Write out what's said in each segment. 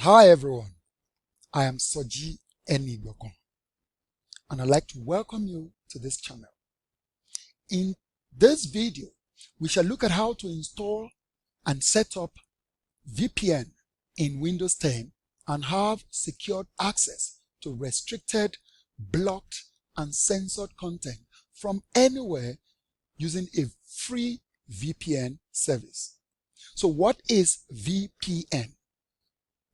Hi everyone, I am Soji Enigbokan, and I'd like to welcome you to this channel. In this video, we shall look at how to install and set up VPN in Windows 10 and have secured access to restricted, blocked, and censored content from anywhere using a free VPN service. So what is VPN?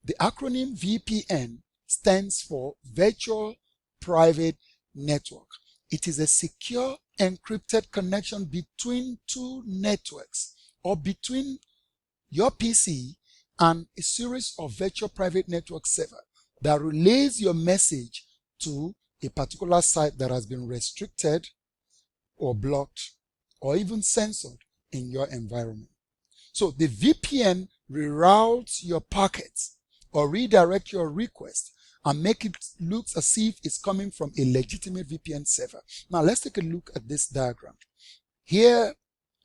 The acronym VPN stands for Virtual Private Network. It is a secure encrypted connection between two networks or between your PC and a series of virtual private network servers that relays your message to a particular site that has been restricted or blocked or even censored in your environment. So the VPN reroutes your packets or redirect your request and make it look as if it's coming from a legitimate VPN server. Now let's take a look at this diagram. Here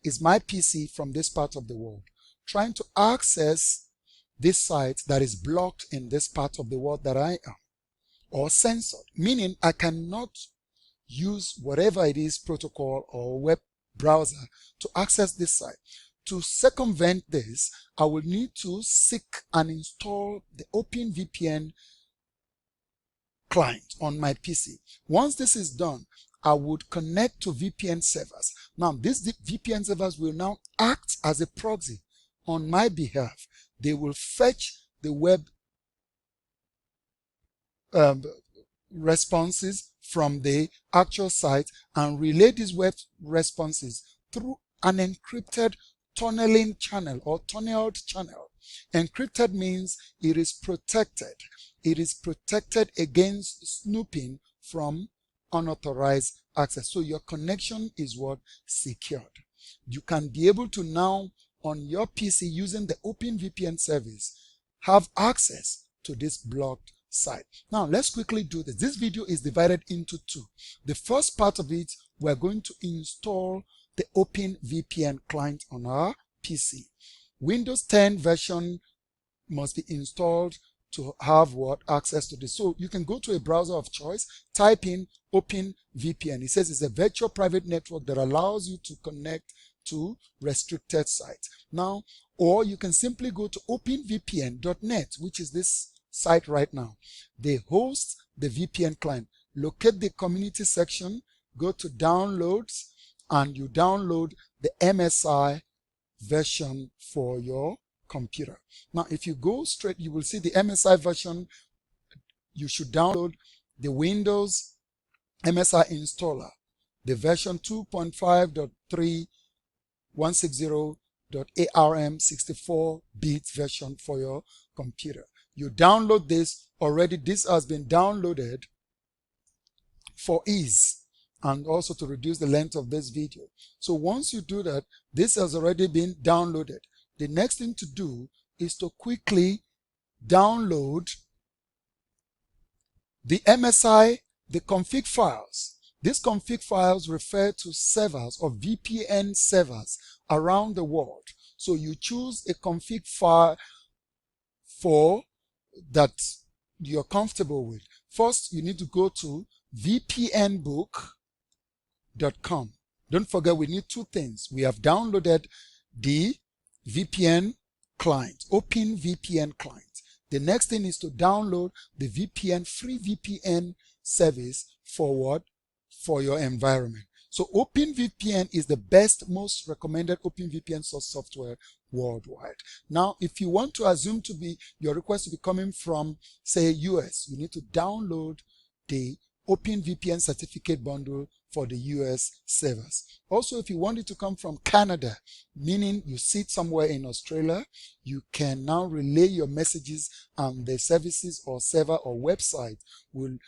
is my PC from this part of the world trying to access this site that is blocked in this part of the world that I am, or censored, meaning I cannot use whatever it is protocol or web browser to access this site. To circumvent this, I will need to seek and install the OpenVPN client on my PC. Once this is done, I would connect to VPN servers. Now, these VPN servers will now act as a proxy on my behalf. They will fetch the web responses from the actual site and relay these web responses through an encrypted tunneling channel or tunneled channel. Encrypted means it is protected. It is protected against snooping from unauthorized access. So your connection is what? Secured. You can be able to now on your PC using the OpenVPN service have access to this blocked site. Now let's quickly do this. This video is divided into two. The first part of it, we're going to install the OpenVPN client on our PC. Windows 10 version must be installed to have what? Access to this. So you can go to a browser of choice, type in OpenVPN. It says it's a virtual private network that allows you to connect to restricted sites. Now, or you can simply go to openvpn.net, which is this site right now. They host the VPN client. Locate the community section, go to downloads, and you download the MSI version for your computer. Now, if you go straight, you will see the MSI version. You should download the Windows MSI installer, the version 2.5.3.160.ARM 64-bit version for your computer. You download this already. This has been downloaded for ease and also to reduce the length of this video. So once you do that, this has already been downloaded. The next thing to do is to quickly download the MSI, the config files. These config files refer to servers or VPN servers around the world. So you choose a config file for that you're comfortable with. First, you need to go to vpnbook.com. Don't forget, we need two things. We have downloaded the VPN client, OpenVPN client. The next thing is to download the VPN, free VPN service for what? For your environment. So OpenVPN is the best, most recommended OpenVPN source software worldwide. Now, if you want to assume to be your request to be coming from, say, US, you need to download the OpenVPN certificate bundle for the US servers. Also, if you want it to come from Canada, meaning you sit somewhere in Australia, you can now relay your messages and the services or server or website will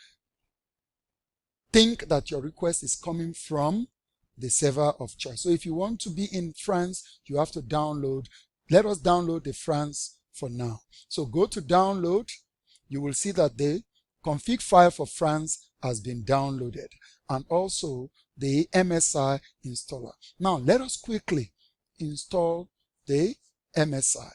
think that your request is coming from the server of choice. So if you want to be in France, you have to download. Let us download the France for now. So go to download. You will see that the config file for France has been downloaded and also the MSI installer. Now let us quickly install the MSI.